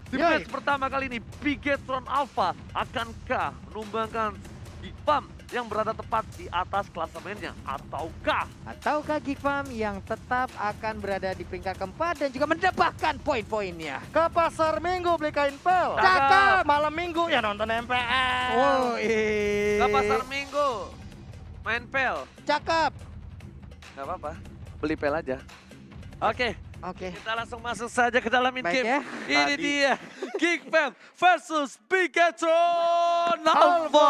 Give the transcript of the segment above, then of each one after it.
Di match pertama kali ini, Bigetron Alpha akankah menumbangkan Geek Farm yang berada tepat di atas klasemennya, ataukah Ataukah Geek Farm yang tetap akan berada di peringkat keempat dan juga mendapatkan poin-poinnya? Ke pasar minggu beli kain pel. Cakep. Malam minggu ya nonton MPL. Wow, ke pasar minggu main pel? cakep. Gak apa-apa, beli pel aja. Oke, Oke, kita langsung masuk saja ke dalam in baik game. ya. Ini dia, Geek Fam versus Bigetron Alpha.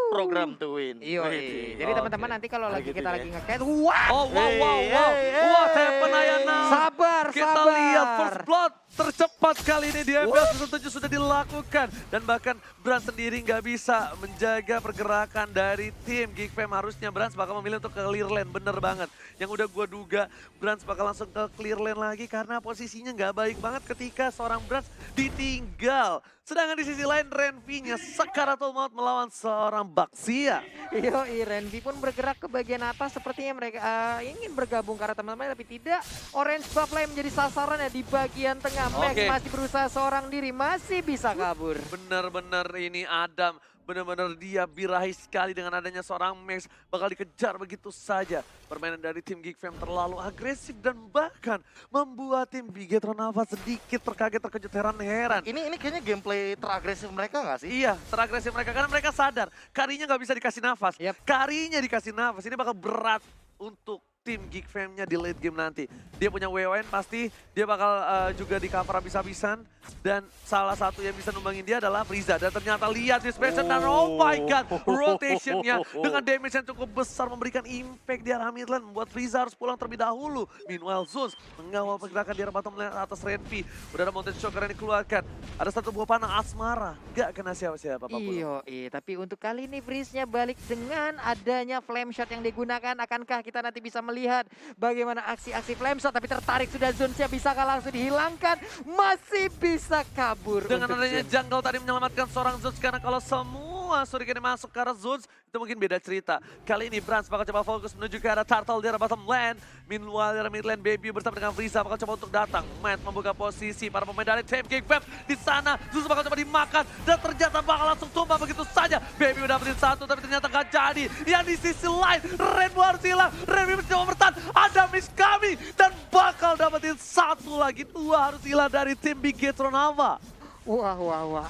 Program to win. Iya, Wih, jadi oke. teman-teman nanti kalau lagi Gitu kita ya. lagi nge-cat, wah, Oh, wow, wow, Hey, wow. hey, hey. What happened, Ayana? sabar, Kita sabar. lihat first blood tercepat kali ini di MPL Season 7 sudah dilakukan. Dan bahkan Brand sendiri nggak bisa menjaga pergerakan dari tim Geek Fam. Harusnya Brand bakal memilih untuk ke clear lane, bener banget. Yang udah gue duga Brand bakal langsung ke clear lane lagi karena posisinya nggak baik banget ketika seorang Brand ditinggal. Sedangkan di sisi lain Renvi-nya sekaratul maut melawan seorang Baxia. Yoi, Renvi pun bergerak ke bagian atas sepertinya mereka ingin bergabung karena teman-teman tapi tidak. Orange buff yang menjadi sasaran ya di bagian tengah. Max Oke. masih berusaha seorang diri, masih bisa kabur. Bener-bener ini Adam, bener-bener dia birahi sekali dengan adanya seorang Max. Bakal dikejar begitu saja. Permainan dari tim Geek Fam terlalu agresif dan bahkan membuat tim Bigetron Alpha sedikit terkaget, terkejut, heran-heran. Ini kayaknya gameplay teragresif mereka nggak sih? Iya, teragresif mereka karena mereka sadar Karinya nggak bisa dikasih nafas. Yap. Karinya dikasih nafas, ini bakal berat untuk tim Geek Fam-nya di late game nanti. Dia punya WON pasti, dia bakal juga di cover habis-habisan. Dan salah satu yang bisa numbangin dia adalah Frieza. Dan ternyata lihat dispersion dan oh my god, rotation-nya dengan damage yang cukup besar memberikan impact di arah mid lane. Membuat Frieza harus pulang terlebih dahulu. Meanwhile Zeus mengawal pergerakan di arah bottom lane atas Renvi. Udah ada Mountain Shocker yang dikeluarkan. Ada satu buah panah Asmara, gak kena siapa-siapa. Iya, tapi untuk kali ini Freeze-nya balik dengan adanya flame shot yang digunakan. Akankah kita nanti bisa melihat bagaimana aksi-aksi flame shot, tapi tertarik sudah Zonsnya, bisakah langsung dihilangkan? Masih bisa kabur. Dengan untuk adanya Zone. jungle tadi menyelamatkan seorang Zeus karena kalau semua Shuriken masuk ke arah Zeus itu mungkin beda cerita. Kali ini Brans bakal coba fokus menuju ke arah Turtle di arah bottom lane. Meanwhile di arah mid lane Baby bersama dengan Frieza bakal coba untuk datang. Matt membuka posisi para pemain dari tim Geek Fam di sana. Zeus bakal coba dimakan dan ternyata bakal langsung tumbang begitu saja. Baby udah dapetin satu tapi ternyata gak jadi. Yang di sisi lain Rainbow harus hilang. Rainbow mencoba bertahan. Ada miss kami dan bakal dapetin satu lagi. Dua harus hilang dari tim Bigetron Alpha. Wah.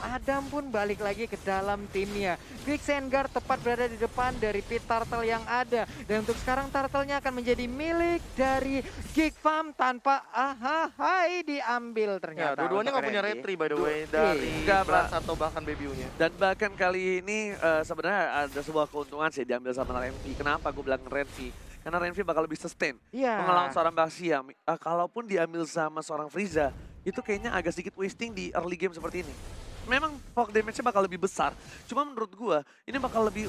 Adam pun balik lagi ke dalam timnya. Quicksandgar tepat berada di depan dari pit turtle yang ada. Dan untuk sekarang turtle-nya akan menjadi milik dari Geek Farm tanpa hai diambil Ya, ternyata. dua-duanya untuk nggak punya Randy. retri by the way dari Nggak, Brans Pak. atau bahkan Baby-nya. Dan bahkan kali ini sebenarnya ada sebuah keuntungan sih diambil sama Renvi. Kenapa gue bilang Renvi? Karena Renvi bakal lebih sustain. Iya. Mengelawan seorang Baxia. Kalaupun diambil sama seorang Frieza, itu kayaknya agak sedikit wasting di early game seperti ini. Memang poke damage-nya bakal lebih besar. Cuma menurut gua ini bakal lebih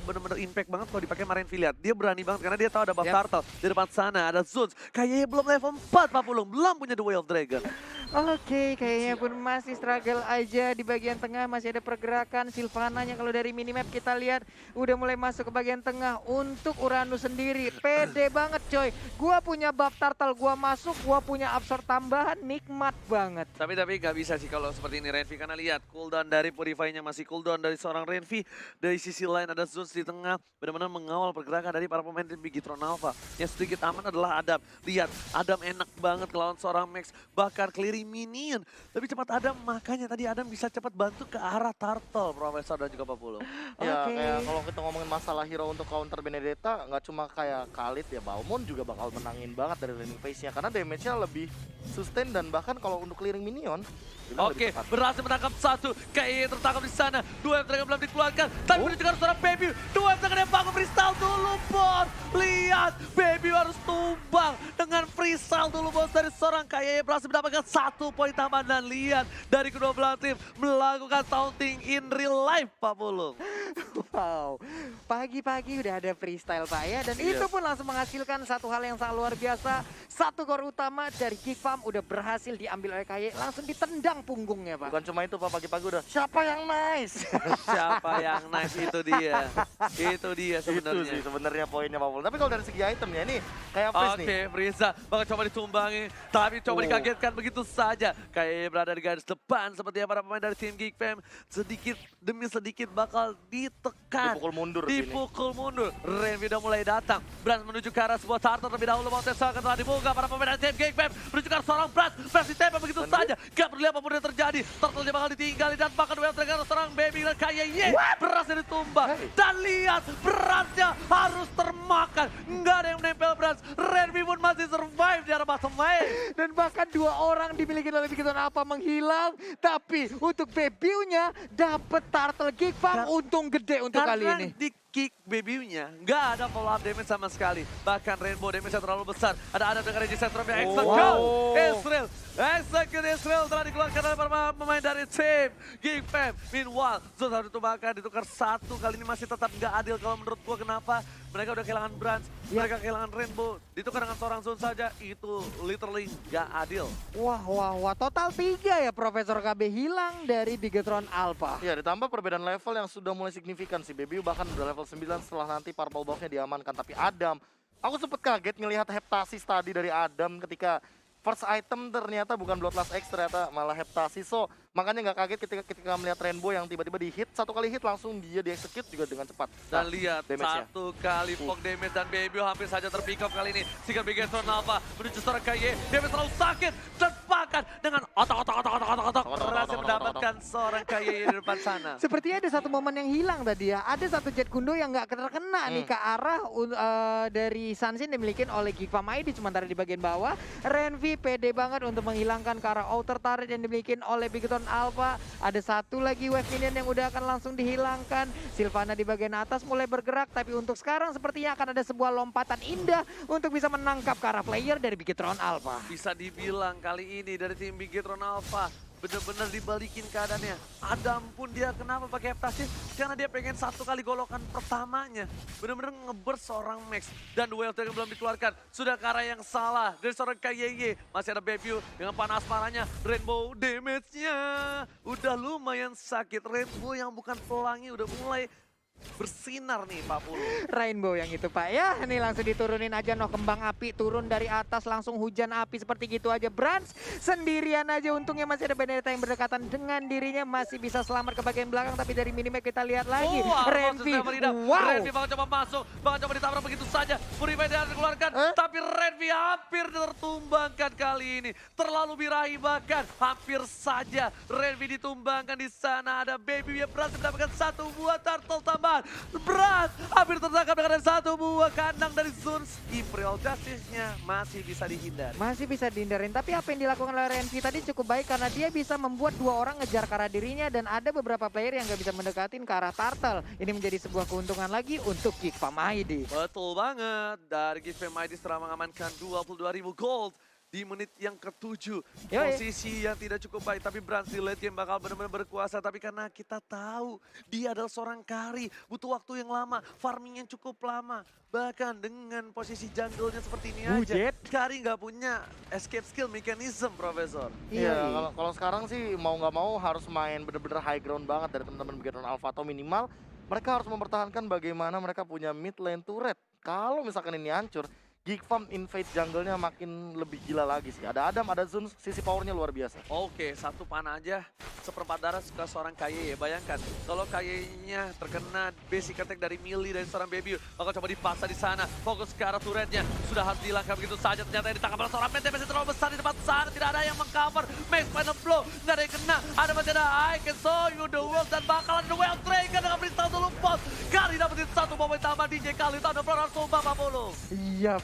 bener-bener impact banget kalau dipakai Renvi. Lihat, dia berani banget karena dia tahu ada buff Yap. turtle. Di depan sana ada Zeus. Kayaknya belum level 4 Pak Pulung. Belum punya The Way of Dragon. Oke, kayaknya pun masih struggle aja di bagian tengah. Masih ada pergerakan Sylvananya kalau dari minimap kita lihat udah mulai masuk ke bagian tengah. Untuk Uranus sendiri pede banget coy. Gua punya buff turtle, gua masuk, gua punya absorb tambahan, nikmat banget. Tapi nggak bisa sih kalau seperti ini Renvi karena lihat cooldown dari Purify-nya masih cooldown dari seorang Renvi. Dari sisi lain ada Zeus di tengah benar-benar mengawal pergerakan dari para pemain tim Bigetron Alpha. Yang sedikit aman adalah Adam. Lihat, Adam enak banget melawan seorang Max, bakar clearing minion. Tapi cepat Adam, makanya tadi Adam bisa cepat bantu ke arah Turtle, Profesor dan juga Papulung. Ya Oke. kayak kalau kita ngomongin masalah hero untuk counter Benedetta nggak cuma kayak Khalid ya, Balmon juga bakal menangin banget dari laning phase-nya karena damage-nya lebih sustain dan bahkan kalau untuk clearing minion bilang Oke, lebih cepat. berhasil menangkap satu. Kayaknya tertangkap di sana. Dua Dragon belum dikeluarkan. Tapi menuju ke arah seorang Baby. Dua Dragon yang bangun freestyle dulu, Bos. Lihat, Baby harus tumbang dengan freestyle dulu, Bos. Dari seorang kayaknya berhasil mendapatkan satu poin tambahan. Dan lihat, dari kedua belah tim melakukan taunting in real life, Pak Pulung. Wow, pagi-pagi udah ada freestyle Pak ya. Dan Iya. itu pun langsung menghasilkan satu hal yang sangat luar biasa. Satu gol utama dari Geek Farm udah berhasil diambil oleh KY. Langsung ditendang punggungnya Pak. Bukan cuma itu Pak, pagi-pagi udah siapa yang nice? Siapa yang nice itu dia. Itu dia Itu sih sebenarnya. sebenarnya poinnya Pak Pul. Tapi kalau dari segi itemnya ini kayak Freeze nih. Oke, Frieza bakal coba ditumbangi, tapi coba dikagetkan begitu saja. Kayak berada di garis depan seperti para pemain dari tim Geek Fam. Sedikit demi sedikit bakal ditekan. Dipukul mundur sini. Dipukul mundur. Renvi udah mulai datang. Brans menuju ke arah sebuah turtle terlebih dahulu. Mau tes telah dibuka para pemain dari tim Geek Fam. Menuju ke arah seorang Brans. Brans ditembak begitu saja. Gak peduli apapun yang terjadi. Turtle-nya bakal ditinggali dan bahkan duel terakhir seorang Baby dan KYY. Berasnya ditumbang. Dan lihat Bransnya harus termakan. Nggak ada yang menempel Brans. Renvi pun masih survive di arah bottom lane. Dan bahkan 2 orang dimiliki oleh Bikiton Alpha menghilang. Tapi untuk Baby-nya dapet Turtle Geek Farm, untung gede untuk kali Karena ini. di kick Baby-nya nggak ada follow up damage sama sekali. Bahkan Rainbow damage-nya terlalu besar. Ada dengan Reggie Centrum yang execute. Israel. Execute Israel telah dikeluarkan oleh para pemain dari tim Geek Fam. Meanwhile, Zone harus ditumbangkan, ditukar 1. Kali ini masih tetap nggak adil kalau menurut gua. Kenapa? Mereka udah kehilangan Brans, mereka kehilangan Rainbow. Ditukar dengan seorang Zone saja, itu literally nggak adil. Wah. Total 3 ya Profesor KB hilang dari Bigetron Alpha. Ya, ditambah perbedaan level yang sudah mulai signifikan sih. Baby bahkan udah level 9 setelah nanti purple buff-nya diamankan. Tapi Adam, aku sempet kaget ngelihat heptasis tadi dari Adam ketika first item ternyata bukan Bloodlust X, ternyata malah heptasis. So, makanya nggak kaget ketika melihat Rainbow yang tiba-tiba di hit, 1 kali hit langsung dia di-execute juga dengan cepat. Dan lihat, damage-nya. 1 kali poke damage dan Baby hampir saja terpick up kali ini. Sehingga Bigetron Alpha menuju seorang KY. Damage terlalu sakit dan bahkan dengan otak. Berhasil mendapatkan seorang KY di depan sana. Sepertinya ada satu momen yang hilang tadi ya. Ada satu jet kundo yang nggak terkena nih ke arah dari Sunsin dimiliki oleh Geek Farm ID. Sementara di bagian bawah, Renvi pede banget untuk menghilangkan ke arah outer turret yang dimiliki oleh Bigetron Alpha. Ada 1 lagi wave minion yang udah akan langsung dihilangkan. Sylvana di bagian atas mulai bergerak. Tapi untuk sekarang sepertinya akan ada sebuah lompatan indah untuk bisa menangkap ke arah player dari Bigetron Alpha. Bisa dibilang kali ini dari tim Bigetron Alpha bener-bener dibalikin keadaannya. Adam pun dia kenapa pakai heptasis? Karena dia pengen 1 kali golokan pertamanya. Bener-bener ngeburst seorang Max. Dan duel yang belum dikeluarkan. Sudah ke arah yang salah dari seorang KYY. Masih ada Baby dengan panas parahnya. Rainbow damage-nya udah lumayan sakit. Rainbow yang bukan pelangi udah mulai bersinar nih Pak Pulu. Rainbow yang itu Pak ya. Ini langsung diturunin aja kembang api turun dari atas langsung hujan api seperti gitu aja. Brans sendirian aja, untungnya masih ada Benedetta yang berdekatan dengan dirinya, masih bisa selamat ke bagian belakang. Tapi dari minimap kita lihat lagi Renvi. Renvi bakal coba masuk, bakal coba ditabrak begitu saja. Purify dia dikeluarkan, tapi Renvi hampir tertumbangkan kali ini. Terlalu birahi bahkan, hampir saja Renvi ditumbangkan di sana. Ada Baby yang berhasil mendapatkan 1 buah turtle tambahan. Berat, hampir tertangkap dengan 1 buah kandang dari Zuns. Imperial Justice-nya masih bisa dihindari. Masih bisa dihindarin, tapi apa yang dilakukan oleh Renvi tadi cukup baik karena dia bisa membuat 2 orang ngejar ke arah dirinya dan ada beberapa player yang gak bisa mendekatin ke arah turtle. Ini menjadi sebuah keuntungan lagi untuk Geek Farm ID. Betul banget, dari Geek Farm ID setelah mengamankan 22.000 gold di menit yang ke-7. Posisi yang tidak cukup baik, tapi Brans di late game bakal benar-benar berkuasa. Tapi karena kita tahu dia adalah seorang carry, butuh waktu yang lama, farming yang cukup lama. Bahkan dengan posisi jungle-nya seperti ini aja, carry nggak punya escape skill mechanism, Profesor. Iya, kalau sekarang sih mau nggak mau harus main bener-bener high ground banget dari teman-teman Bigetron Alpha, atau minimal mereka harus mempertahankan bagaimana mereka punya mid lane turret. Kalau misalkan ini hancur, Geek Farm invade jungle-nya makin lebih gila lagi sih. Ada Adam, ada Zun, sisi powernya luar biasa. Oke, 1 panah aja, 1/4 darah ke seorang KY ya. Bayangkan, kalau KY-nya terkena basic attack dari melee dari seorang Baby, bakal coba dipaksa di sana. Fokus ke arah turretnya, sudah harus dilangkap begitu saja. Ternyata ditangkap oleh seorang Mente, masih terlalu besar di depan sana. Tidak ada yang mengcover, Max final blow, nggak ada yang kena. Ada masih ada I can show you the world, dan bakalan the well Dragon dengan beristau dulu pos. Kali dapetin 1 momen tambah DJ Kali, tahun Flora Sumba Papolo. Iya.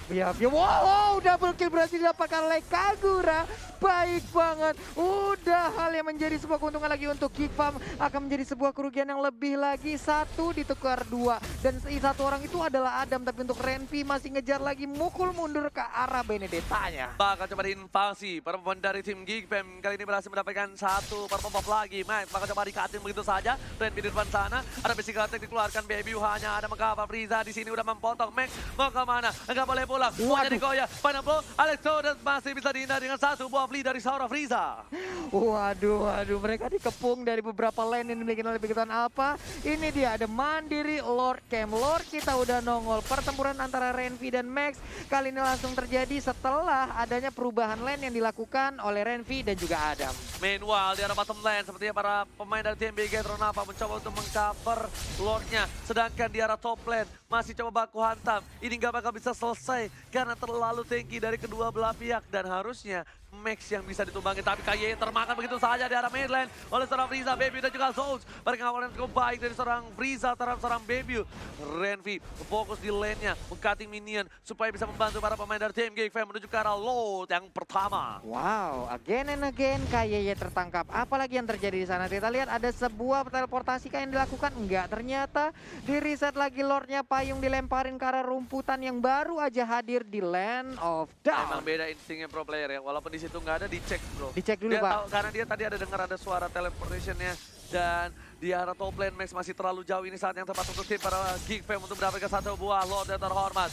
Wow, double kill berhasil didapatkan oleh Kagura. Baik banget. Udah hal yang menjadi sebuah keuntungan lagi untuk Geek Farm. Akan menjadi sebuah kerugian yang lebih lagi. 1 ditukar 2. Dan 1 orang itu adalah Adam. Tapi untuk Renvi masih ngejar lagi. Mukul mundur ke arah Benedettanya. Bakal coba diinvasi. Para pemain dari tim Geek Fam kali ini berhasil mendapatkan 1 purple buff lagi. Max bakal coba dikatin begitu saja. Renvi di depan sana. Ada basic attack dikeluarkan. Baby hanya ada ada mengapa. Frieza di sini udah mempotong. Max mau kemana? Enggak boleh pulang. Mau jadi goyah. Final blow. Alexander masih bisa dihindari dengan satu buah flee dari seorang Frieza. Waduh, mereka dikepung dari beberapa lane yang dimiliki oleh Big Time Alpha. Ini dia ada Mandiri, Lord Camp. Lord kita udah nongol. Pertempuran antara Renvi dan Max kali ini langsung terjadi setelah adanya perubahan lane yang dilakukan oleh Renvi dan juga Adam. Meanwhile, di arah bottom lane, sepertinya para pemain dari tim BG Tronava mencoba untuk mengcover Lordnya. Sedangkan di arah top lane, masih coba baku hantam. Ini nggak bakal bisa selesai karena terlalu tinggi dari kedua belah pihak. Dan harusnya Max yang bisa ditumbangi, tapi KY termakan begitu saja di arah mid lane oleh seorang Frieza, Baby dan juga Zones. Mereka ngawalan cukup baik dari seorang Frieza terhadap seorang Baby. Renvi fokus di lane-nya, meng-cutting minion supaya bisa membantu para pemain dari tim Geekfam menuju ke arah load yang pertama. Wow, again and again KYY tertangkap. Apalagi yang terjadi di sana? Kita lihat ada sebuah teleportasi yang dilakukan. Enggak, ternyata di reset lagi Lordnya, payung dilemparin ke arah rumputan yang baru aja hadir di Land of Dawn. Emang beda instingnya pro player ya, walaupun di situ nggak ada, dicek bro. Dicek dulu, dia Pak. tahu, karena dia tadi ada dengar ada suara teleportationnya. Dan di arah top lane Max masih terlalu jauh, ini saat yang tepat untuk tim para Geekfam untuk mendapatkan satu buah Lord yang terhormat.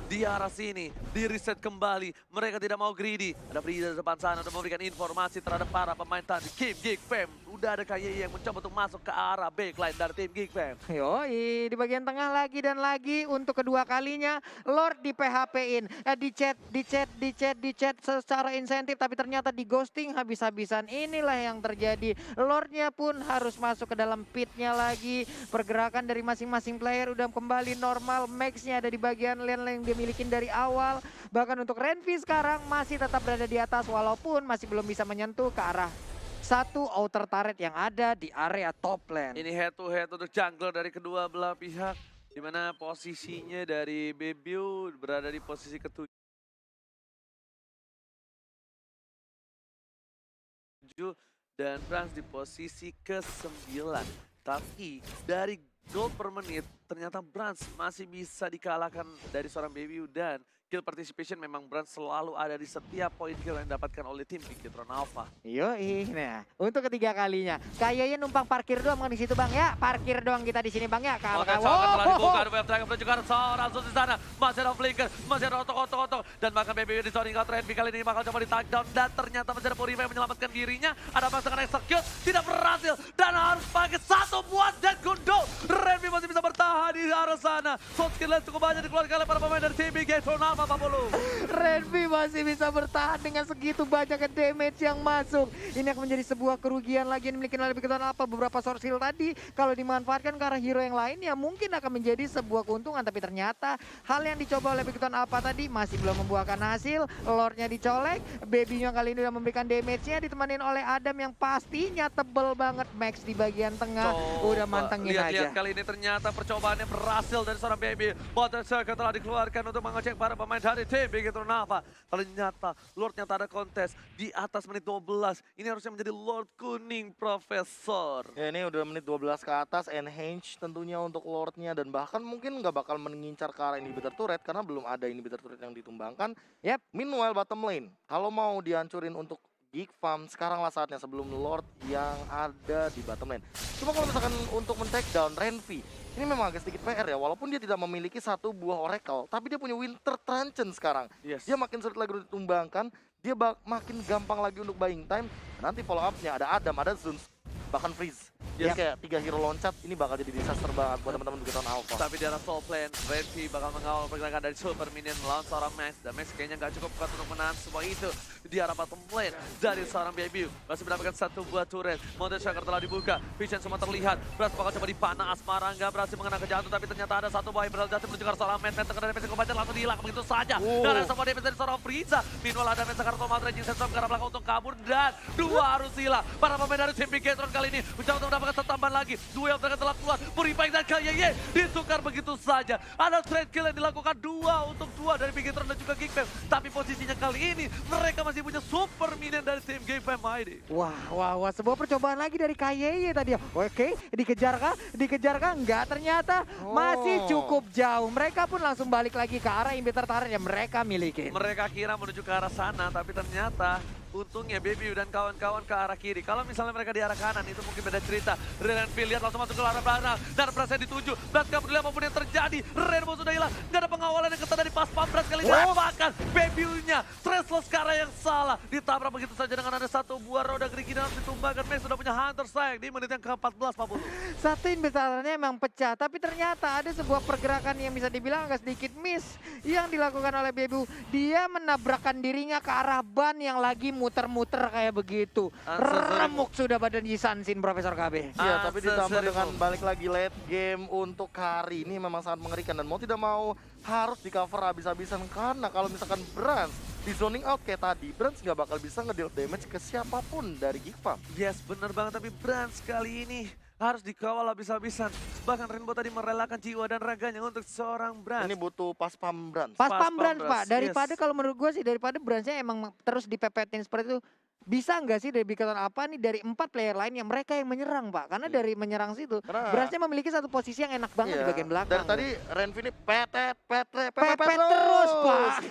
Di arah sini, di reset kembali, mereka tidak mau greedy. Ada Frieza di depan sana untuk memberikan informasi terhadap para pemain tadi. Tim Geekfam, udah ada KYY yang mencoba untuk masuk ke arah backline dari tim Geekfam. Yoi, di bagian tengah lagi dan lagi untuk kedua kalinya Lord di PHP-in. Di chat secara insentif tapi ternyata di ghosting habis-habisan. Inilah yang terjadi. Lordnya pun harus masuk ke dalam pitnya lagi. Pergerakan dari masing-masing player udah kembali normal. Max-nya ada di bagian lane yang dia milikin dari awal. Bahkan untuk Renvi sekarang masih tetap berada di atas walaupun masih belum bisa menyentuh ke arah satu outer turret yang ada di area top lane. Ini head to head untuk jungler dari kedua belah pihak. Di mana posisinya dari Bebiu berada di posisi ke-7. Dan Brans di posisi ke-9. Tapi dari gold per menit, ternyata Brans masih bisa dikalahkan dari seorang Bebiu. Dan kill participation memang Brans selalu ada di setiap poin kill yang didapatkan oleh tim Bigitron Alpha. Yoi, nah untuk ketiga kalinya kayaknya numpang parkir doang di situ Bang ya. Parkir doang kita di sini Bang ya. Kalau Oke, Shocker telah dibuka, ada wave dragon menuju ke arah seorang Zeus di sana. Masih ada flicker, masih ada otok. Dan bahkan BBW di zoning out Renvi kali ini bakal coba di takedown. Dan ternyata masih ada Purify yang menyelamatkan dirinya. Ada pasangan execute, tidak berhasil. Dan harus pakai satu buat Dead Gundo. Renvi masih bisa bertahan di arah sana. Shot skill cukup banyak dikeluarkan oleh para pemain dari tim Bigitron Alpha. Renvi masih bisa bertahan dengan segitu banyaknya damage yang masuk. Ini akan menjadi sebuah kerugian lagi yang dimiliki oleh Bigitron Alpha. Beberapa source heal tadi kalau dimanfaatkan ke arah hero yang lain ya mungkin akan menjadi sebuah keuntungan. Tapi ternyata hal yang dicoba oleh Bigitron Alpha tadi masih belum membuahkan hasil. Lordnya dicolek, Baby-nya kali ini udah memberikan damage-nya ditemanin oleh Adam yang pastinya tebel banget. Max di bagian tengah udah mantengin aja. Lihat kali ini ternyata percobaannya berhasil dari seorang Baby. Bottom circle telah dikeluarkan untuk mengecek para pemain dari tim Bigitron Alpha. Ternyata Lordnya tak ada kontes di atas menit 12. Ini harusnya menjadi Lord kuning, Profesor. Ya ini udah menit 12 ke atas, enhance tentunya untuk Lordnya. Dan bahkan mungkin nggak bakal mengincar ke arah inhibitor turret karena belum ada inhibitor turret yang ditumbangkan. Yep. Meanwhile bottom lane, kalau mau dihancurin untuk Geek Farm, sekaranglah saatnya sebelum Lord yang ada di bottom lane. Cuma kalau misalkan untuk men-take down Renvi, ini memang agak sedikit PR ya, walaupun dia tidak memiliki satu buah Oracle, tapi dia punya Winter Truncheon sekarang. Yes. Dia makin sulit lagi untuk ditumbangkan, dia makin gampang lagi untuk buying time. Nanti follow up-nya ada Adam, ada Zuns, bahkan Freeze. Jadi kayak 3 hero loncat, ini bakal jadi disaster banget buat teman-teman Bigitron Alpha. Tapi di arah top lane, Renvi bakal mengawal pergerakan dari Super Minion melawan seorang Max. Dan Max kayaknya nggak cukup kuat untuk menahan semua itu. Di arah bottom lane, dari seorang Baby masih mendapatkan satu buah turret. Mountain Shocker telah dibuka, Vision semua terlihat. Brans bakal coba dipanah, Asmara nggak berhasil mengenai ke jantung. Tapi ternyata ada satu buah Emerald Justice menuju ke arah seorang Max. Dan terkena damage kebanyakan langsung dihilang begitu saja. Dan ada sebuah damage dari seorang Frieza. Meanwhile ada Max sekarang Tomat Raging Sensor ke arah belakang untuk kabur. Dan dua harus hilang. Para pemain dari tim Bigitron kali ini mencoba untuk mendapatkan satu tambahan lagi. Duel yang telah keluar, Purify dan KYY ditukar begitu saja. Ada trade kill yang dilakukan 2 untuk 2 dari Bigitron dan juga Geekfam. Tapi posisinya kali ini mereka masih punya Super Minion dari tim Geekfam ID. Wah, sebuah percobaan lagi dari KYY tadi. Oke, dikejar kah? Enggak, ternyata masih cukup jauh. Mereka pun langsung balik lagi ke arah inhibitor turret yang mereka miliki. Mereka kira menuju ke arah sana, tapi ternyata Untungnya Baby dan kawan-kawan ke arah kiri. Kalau misalnya mereka di arah kanan itu mungkin beda cerita. Renfield lihat langsung masuk ke arah belakang. Dan Brasnya dituju. Brad gak peduli apapun yang terjadi. Rainbow sudah hilang. Gak ada pengawalan yang ketat dari pas Brad kali ini. Bahkan Baby-nya Treslos ke arah yang salah. Ditabrak begitu saja dengan ada satu buah roda gerigi dalam ditumbangkan. Max sudah punya Hunter Strike di menit yang ke-14 Pak Bulu. Satu inbesarnya emang pecah, tapi ternyata ada sebuah pergerakan yang bisa dibilang agak sedikit miss yang dilakukan oleh Bebu. Dia menabrakkan dirinya ke arah ban yang lagi muter-muter kayak begitu. Remuk sudah badan Yisansin Profesor KB. Iya, tapi ditambah dengan balik lagi late game untuk hari ini memang sangat mengerikan. Dan mau tidak mau harus di cover habis-habisan. Karena kalau misalkan Brans di zoning out kayak tadi, Brans nggak bakal bisa ngedeal damage ke siapapun dari Geekfam. Yes, bener banget. Tapi Brans kali ini harus dikawal habis-habisan. Bahkan Rainbow tadi merelakan jiwa dan raganya untuk seorang Brans. Ini butuh pas pam Brans. Pas Pas pam Brans, Brans, Pak. Daripada yes. kalau menurut gue sih, daripada Bransnya emang terus dipepetin seperti itu. Bisa nggak sih dari Bigatan apa nih dari 4 player lain yang mereka yang menyerang, Pak? Karena dari menyerang situ, Karena- Bransnya memiliki satu posisi yang enak banget di bagian belakang. Dari tadi Renvi ini pepet Pepet terus, Pak.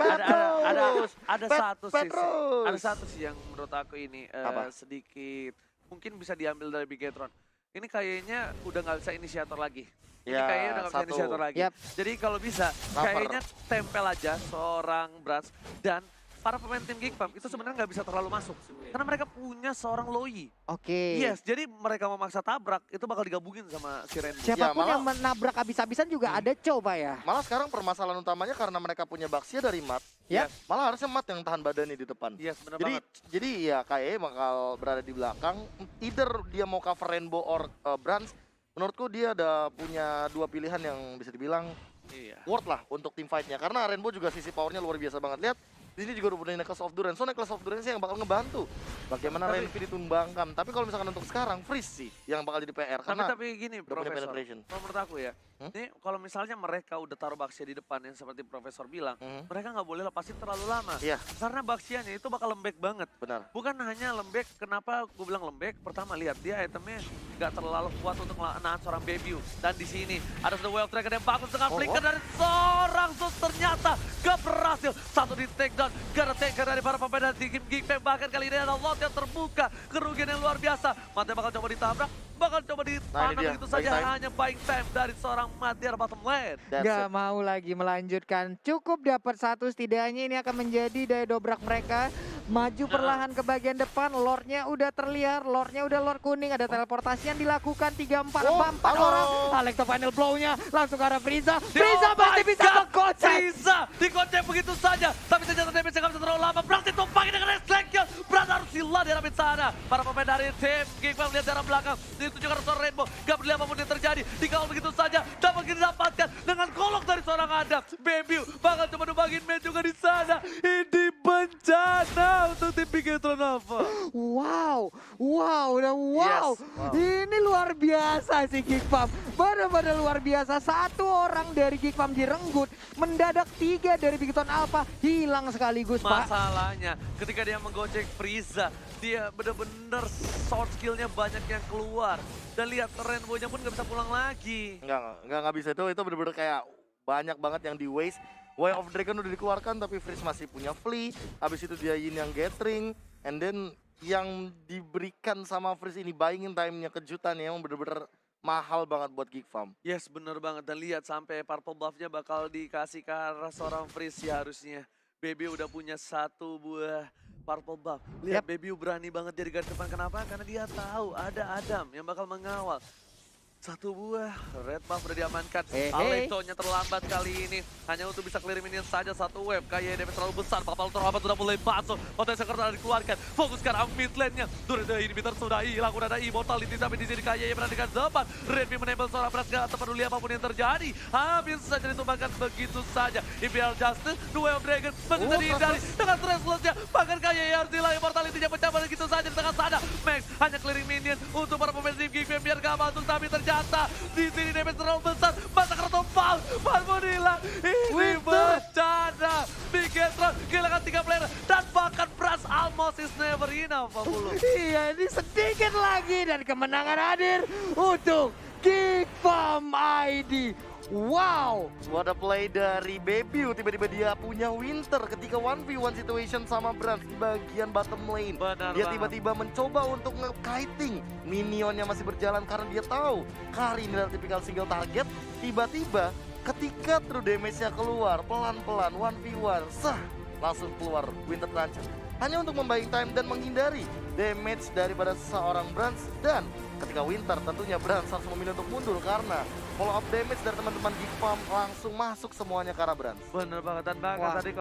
Ada satu sih. terus. Ada satu sih yang menurut aku ini Apa? sedikit mungkin bisa diambil dari Bigetron. Ini kayaknya udah nggak bisa inisiator lagi. Ini Ya, kayaknya udah nggak bisa satu. inisiator lagi. Yap. Jadi kalau bisa, Cover. kayaknya tempel aja seorang Brans dan para pemain tim Geekfam itu sebenarnya nggak bisa terlalu masuk. Karena mereka punya seorang Loi. Oke. Yes, jadi mereka memaksa tabrak, itu bakal digabungin sama si Randy. Siapapun Ya, malah- yang menabrak habis-habisan juga ada coba ya. Malah sekarang permasalahan utamanya karena mereka punya Baxia dari Mat. Ya. Malah harusnya Mat yang tahan badannya di depan. Yes, bener Jadi banget. jadi ya kayaknya bakal berada di belakang. Either dia mau cover Rainbow or Brans. Menurutku dia ada punya dua pilihan yang bisa dibilang Iya. worth lah untuk tim fight-nya. Karena Rainbow juga sisi powernya luar biasa banget. Lihat, di sini juga udah punya Necklace of Durance. So Necklace of Durance yang bakal ngebantu bagaimana Tapi- Renvi ditumbangkan. Tapi kalau misalkan untuk sekarang, Freeze sih yang bakal jadi PR. Karena Tapi gini, udah punya Profesor. penetration. Kalau menurut aku ya, ini kalau misalnya mereka udah taruh Baxia di depan yang seperti Profesor bilang, mereka nggak boleh lepasin terlalu lama. Iya, Karena Baxianya itu bakal lembek banget. benar. Bukan hanya lembek, kenapa gue bilang lembek? Pertama lihat dia itemnya nggak terlalu kuat untuk nahan seorang Bebiu. Dan di sini ada sudah Wave Tracker yang bagus dengan flicker dari seorang Zeus, ternyata gak berhasil. Satu di take down, gak ada taker dari para pemain dari tim Geekfam. Bahkan kali ini ada lot yang terbuka, kerugian yang luar biasa. Mate bakal coba ditabrak, bakal coba dipanah dia, begitu saja. buying time. Hanya buying time dari seorang Matiar bottom lane. That's Gak it. mau lagi melanjutkan. Cukup dapat satu, setidaknya ini akan menjadi daya dobrak mereka. Maju perlahan ke bagian depan, Lordnya udah terlihat, Lordnya udah Lord kuning, ada teleportasi yang dilakukan 3-4 Oh, 4 halo. orang. Alekto final blow-nya langsung ke arah Frieza. Oh Frieza my pasti bisa God, mengkocek. Frieza dikocek begitu saja. Tapi ternyata damage nggak bisa terlalu lama. Brans ditumpangin dengan Extraction. Brans harus hilang di arah sana. Para pemain dari tim Geekfam lihat dari arah belakang. Ditujukan seorang Rainbow. Gak peduli apapun yang terjadi. Dikawal begitu saja. Dapat didapatkan dengan golok dari seorang Adam. Bebiu bakal coba numbangin match juga di sana. Ini bencana untuk tim Bigetron Alpha. Wow, dan wow. Yes, wow. Ini luar biasa sih Geekfam. Benar-benar luar biasa. Satu orang dari Geekfam direnggut, mendadak 3 dari Bigton Alpha hilang sekaligus, Pak. Masalahnya ketika dia menggocek Frieza, dia bener-bener short skillnya banyak yang keluar. Dan lihat Rainbow-nya pun gak bisa pulang lagi. Nggak bisa itu bener-bener kayak banyak banget yang di waste. Way of Dragon udah dikeluarkan tapi Freeze masih punya Flea. Habis itu dia Yin yang Gathering. And then yang diberikan sama Freeze ini buying time-nya kejutan ya, emang bener-bener mahal banget buat Geekfam. Yes, bener banget. Dan lihat sampai purple buff-nya bakal dikasih ke arah seorang Freeze ya harusnya. Baby udah punya satu buah purple buff. Lihat Baby berani banget jadi garda depan. Kenapa? Karena dia tahu ada Adam yang bakal mengawal. Satu buah red buff udah diamankan. Alekto-nya terlambat kali ini. Hanya untuk bisa clear minion saja satu wave. Kayaknya damage terlalu besar. Papal terlambat sudah mulai masuk. Potensi kertas dikeluarkan. Fokus sekarang mid lane-nya. Durada inhibitor sudah hilang. Udah ada immortality tapi di sini kayaknya berada di depan. Redmi menempel seorang Brans. Gak peduli apapun yang terjadi. Habis saja ditumbangkan begitu saja. Imperial Justice, Duel of Dragon masih terhindari dengan Treslos-nya. Bahkan kayaknya harus hilang immortality-nya pecah begitu saja di tengah sana. Max hanya clearing minion untuk para pemain tim Geekfam biar gak masuk tapi terjadi. Di sini damage terlalu besar, mata kertompal, Palmon hilang, ini bencana. Bigetron kehilangan 3 player dan bahkan Brans almost is never enough, Pak Bulu. Iya, ini sedikit lagi dan kemenangan hadir untuk Geekfam ID. Wow. What a play dari Bebiu, tiba-tiba dia punya Winter ketika 1v1 situation sama Brans di bagian bottom lane. Benar Dia banget. tiba-tiba mencoba untuk nge-kiting, minionnya masih berjalan karena dia tahu Kari ini adalah tipikal single target. Tiba-tiba ketika true damage-nya keluar, pelan-pelan 1v1, langsung keluar Winter Truncheon. Hanya untuk membuying time dan menghindari damage daripada seorang Brans. Dan ketika Winter tentunya Brans harus memilih untuk mundur karena follow up damage dari teman-teman di farm langsung masuk semuanya ke arah Brans. Bener banget dan bahkan Wah. tadi